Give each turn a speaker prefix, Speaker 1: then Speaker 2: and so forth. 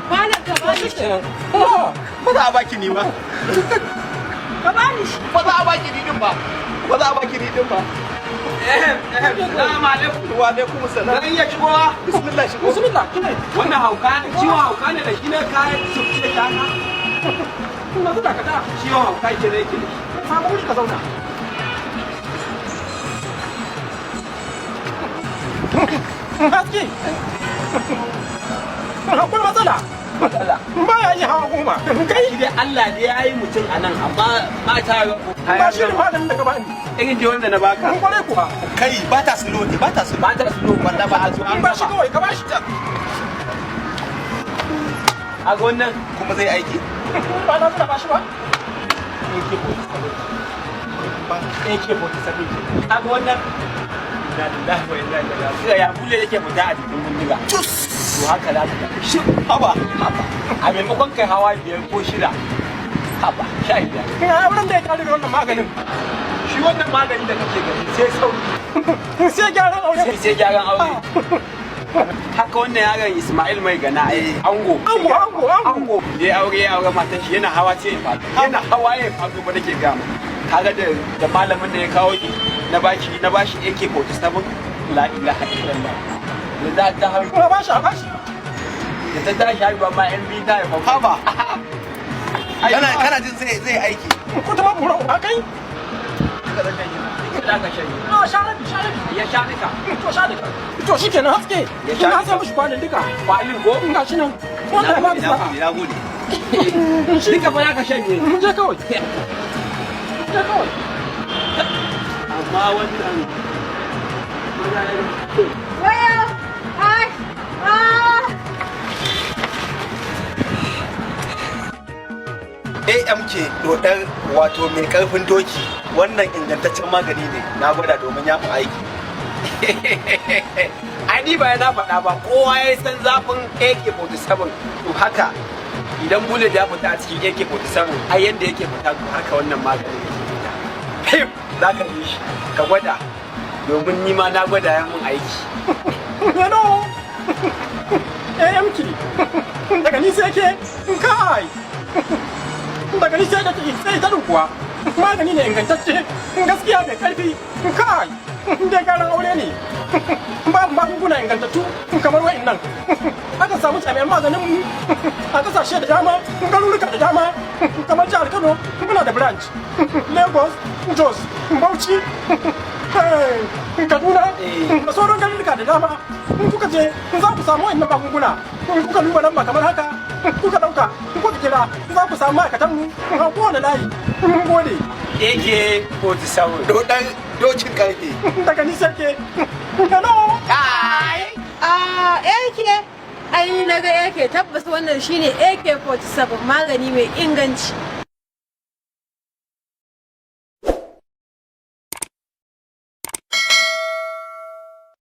Speaker 1: Malam ka ba shi.
Speaker 2: Ba za a baki ni ba.
Speaker 1: Ka ba ni shi.
Speaker 2: Ba za a baki ni din ba. Ba za a baki ni din ba.
Speaker 3: Assalamu alaikum.
Speaker 2: Wa alaikum salam.
Speaker 3: Zan iya shigowa?
Speaker 2: Bismillah shigo.
Speaker 3: Bismillah. Wannan hauka ne, ciwon hauka ne da shi ne kayan su ce da haka. Kuma zuwa ka da ciwon hauka ke da yake. Samu wuri ka zauna. Haske. Akwai matsala. Ba ya yi hawa goma.
Speaker 4: Kai dai Allah dai ya yi mutum a nan amma mata
Speaker 3: ba shi ne maganin da ka bani.
Speaker 4: irin da wanda na baka.
Speaker 3: Kun kware kuwa.
Speaker 2: Kai ba ta slow ne, ba ta slow.
Speaker 4: Ba ta suno
Speaker 2: Wanda ba a zo an
Speaker 3: Ba shi kawai ka ba shi.
Speaker 4: a ga wannan
Speaker 2: kuma zai aiki.
Speaker 3: Ba na ba shi ba.
Speaker 4: AK47 a ga wannan inna lillahi wa inna ilaihi raji'un ya bulle yake fita a cikin bindiga. To haka za ka shi haba a maimakon kai hawa 5 ko 6 haba 15.
Speaker 3: Ina wurin da ya kare da wannan maganin.
Speaker 4: Shi wannan magani da kake gani sai sauri
Speaker 3: Sai gyaran aure.
Speaker 4: sai gyaran aure. Haka wannan yaron Ismail mai gana ango
Speaker 3: Ango.
Speaker 4: ya aure matan shi yana hawa sai ya faɗo yana hawa ya faɗo ba nake gama kaga da malamin da ya kawo ki na bashi AK47 la ilaha illallah da za ta haru
Speaker 3: Ba shi ba shi.
Speaker 4: da ta tashi haruwa ma yan biyu ta ya faɗo
Speaker 2: Haba. Kana jin zai aiki.
Speaker 3: Ko ta ma bura ba kai.
Speaker 4: da ka shari
Speaker 3: No, sharabi.
Speaker 4: ya sha nika
Speaker 3: To sha duka. To shi kenan haske.
Speaker 4: Ya sha
Speaker 3: Na san mishi kwanan duka.
Speaker 4: kwalin ko
Speaker 3: Ga shi nan. Wannan ba bisa.
Speaker 2: Na gode.
Speaker 4: duka fa ya ka shanye
Speaker 3: Mun je kawai. Je kawai.
Speaker 4: amma wannan
Speaker 1: Waya. Ai. Ah.
Speaker 2: AMK dodar wato mai karfin doki wannan ingantaccen magani ne na gwada domin ya fi aiki.
Speaker 4: ai ni ba na faɗa ba kowa ya san zafin AK47 to haka idan bullet ya fita a cikin AK47 ai yanda yake fita to haka wannan maganin yake fita za ka yi shi ka gwada domin ni ma na gwada ya mun aiki
Speaker 3: Hello. AMK. Daga ni sai ke kai. Daga ni sai da sai ta kuwa. Magani ne ingantacce. Gaskiya mai karfi. Kai. Dai garan aure ne. Babu magunguna ingantattu kamar wa'annan. Aka samu jami'an maganin mu a kasashe da dama, garuruka da dama, kamar jihar Kano muna da branch. Lagos, Jos, Bauchi, Kaduna, da sauran garuruka da dama. In kuka je za ku samu wa'annan magunguna. In kuka duba lamba kamar haka, kuka dauka, kuka kira za ku samu ma'aikatan mu a kowane layi. Mun gode.
Speaker 4: AK47
Speaker 2: Dodar dokin karfe.
Speaker 3: Daga ni sai ke. Hello.
Speaker 1: AK. Ai na ga AK tabbas wannan shine AK47 magani mai inganci.